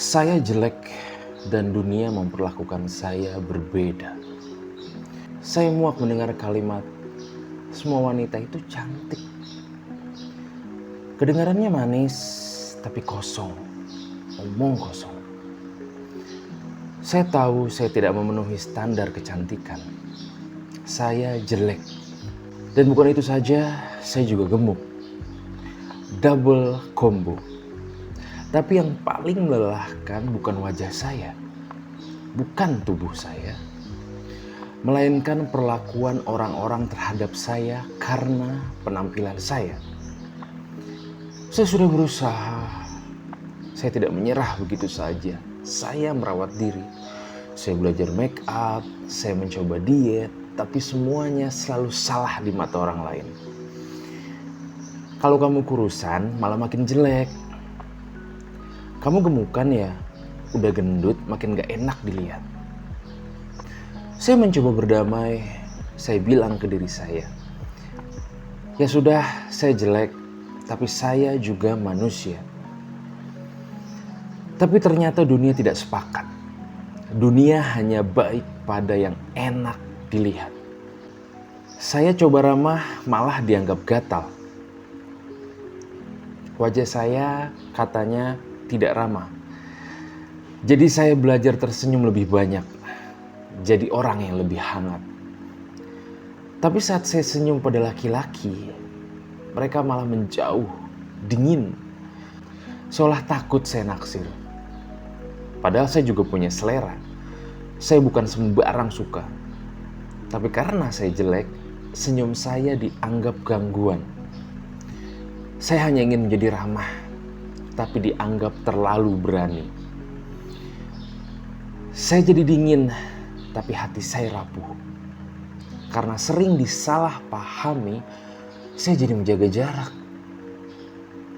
Saya jelek dan dunia memperlakukan saya berbeda. Saya muak mendengar kalimat, semua wanita itu cantik. Kedengarannya manis, tapi kosong. Omong kosong. Saya tahu saya tidak memenuhi standar kecantikan. Saya jelek. Dan bukan itu saja, saya juga gemuk. Double combo. Tapi yang paling melelahkan bukan wajah saya, bukan tubuh saya, melainkan perlakuan orang-orang terhadap saya karena penampilan saya. Saya sudah berusaha, saya tidak menyerah begitu saja. Saya merawat diri, saya belajar make up, saya mencoba diet, tapi semuanya selalu salah di mata orang lain. Kalau kamu kurusan, malah makin jelek. Kamu gemukan ya, udah gendut makin gak enak dilihat. Saya mencoba berdamai, saya bilang ke diri saya, ya sudah, saya jelek, tapi saya juga manusia. Tapi ternyata dunia tidak sepakat. Dunia hanya baik pada yang enak dilihat. Saya coba ramah, malah dianggap gatal. Wajah saya katanya tidak ramah. Jadi saya belajar tersenyum lebih banyak. Jadi orang yang lebih hangat. Tapi saat saya senyum pada laki-laki, mereka malah menjauh, dingin. Seolah takut saya naksir. Padahal saya juga punya selera. Saya bukan sembarang suka. Tapi karena saya jelek, senyum saya dianggap gangguan. Saya hanya ingin menjadi ramah, tapi dianggap terlalu berani. Saya jadi dingin, tapi hati saya rapuh. Karena sering disalahpahami, saya jadi menjaga jarak.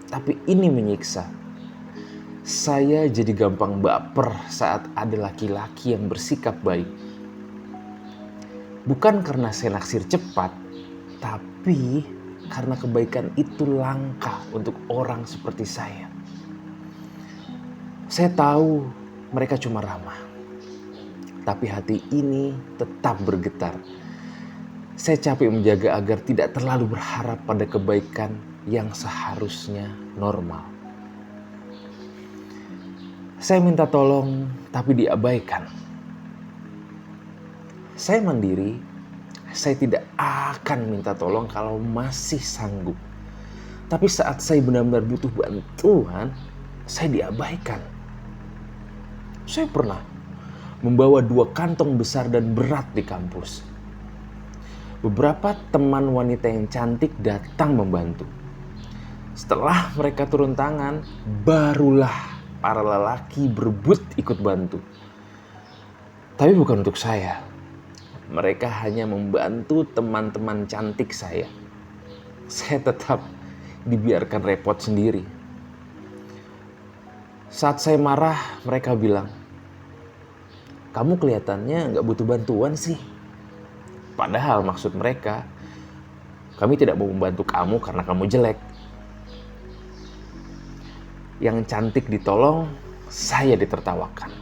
Tapi ini menyiksa. Saya jadi gampang baper saat ada laki-laki yang bersikap baik. Bukan karena saya naksir cepat, tapi karena kebaikan itu langka untuk orang seperti saya. Saya tahu mereka cuma ramah, tapi hati ini tetap bergetar. Saya capek menjaga agar tidak terlalu berharap pada kebaikan yang seharusnya normal. Saya minta tolong, tapi diabaikan. Saya mandiri, saya tidak akan minta tolong kalau masih sanggup. Tapi saat saya benar-benar butuh bantuan, saya diabaikan. Saya pernah membawa 2 kantong besar dan berat di kampus. Beberapa teman wanita yang cantik datang membantu. Setelah mereka turun tangan, barulah para lelaki berebut ikut bantu. Tapi bukan untuk saya. Mereka hanya membantu teman-teman cantik saya. Saya tetap dibiarkan repot sendiri. Saat saya marah, mereka bilang, kamu kelihatannya gak butuh bantuan sih. Padahal maksud mereka, kami tidak mau membantu kamu karena kamu jelek. Yang cantik ditolong, saya ditertawakan.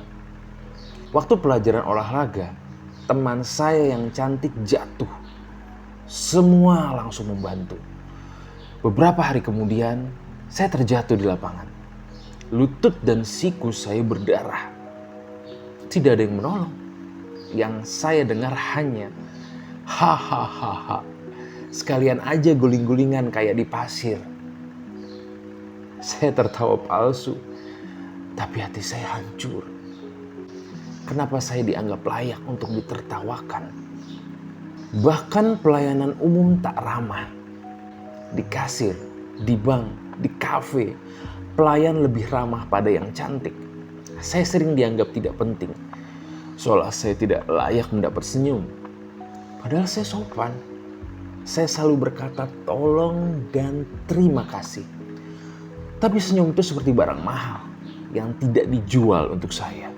Waktu pelajaran olahraga, teman saya yang cantik jatuh. Semua langsung membantu. Beberapa hari kemudian, saya terjatuh di lapangan. Lutut dan siku saya berdarah. Tidak ada yang menolong. Yang saya dengar hanya hahaha. Sekalian aja guling-gulingan kayak di pasir. Saya tertawa palsu, tapi hati saya hancur. Kenapa saya dianggap layak untuk ditertawakan? Bahkan pelayanan umum tak ramah. Di kasir, di bank, di kafe, pelayan lebih ramah pada yang cantik. Saya sering dianggap tidak penting, seolah saya tidak layak mendapat senyum. Padahal saya sopan. Saya selalu berkata tolong dan terima kasih. Tapi senyum itu seperti barang mahal yang tidak dijual untuk saya.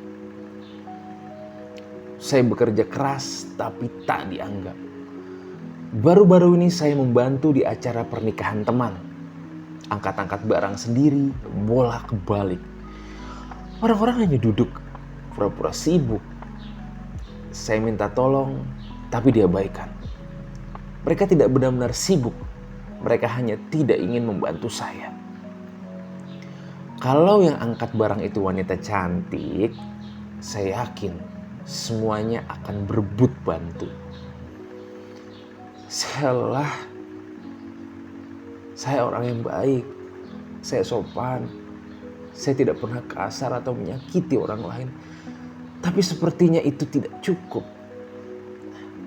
Saya bekerja keras tapi tak dianggap. Baru-baru ini saya membantu di acara pernikahan teman. Angkat-angkat barang sendiri, bolak-balik. Orang-orang hanya duduk, pura-pura sibuk. Saya minta tolong, tapi diabaikan. Mereka tidak benar-benar sibuk. Mereka hanya tidak ingin membantu saya. Kalau yang angkat barang itu wanita cantik, saya yakin semuanya akan berebut bantu. Saya orang yang baik. Saya sopan. Saya tidak pernah kasar atau menyakiti orang lain. Tapi sepertinya itu tidak cukup.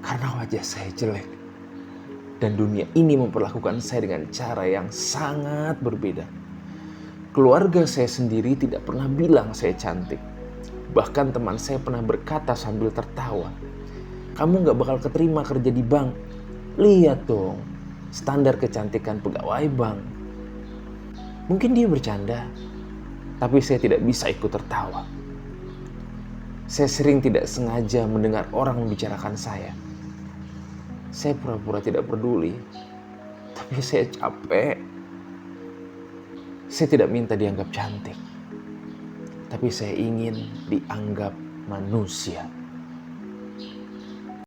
Karena wajah saya jelek. Dan dunia ini memperlakukan saya dengan cara yang sangat berbeda. Keluarga saya sendiri tidak pernah bilang saya cantik. Bahkan teman saya pernah berkata sambil tertawa, "Kamu gak bakal keterima kerja di bank. Lihat dong, standar kecantikan pegawai bank." Mungkin dia bercanda, tapi saya tidak bisa ikut tertawa. Saya sering tidak sengaja mendengar orang membicarakan saya. Saya pura-pura tidak peduli, tapi saya capek. Saya tidak minta dianggap cantik, tapi saya ingin dianggap manusia.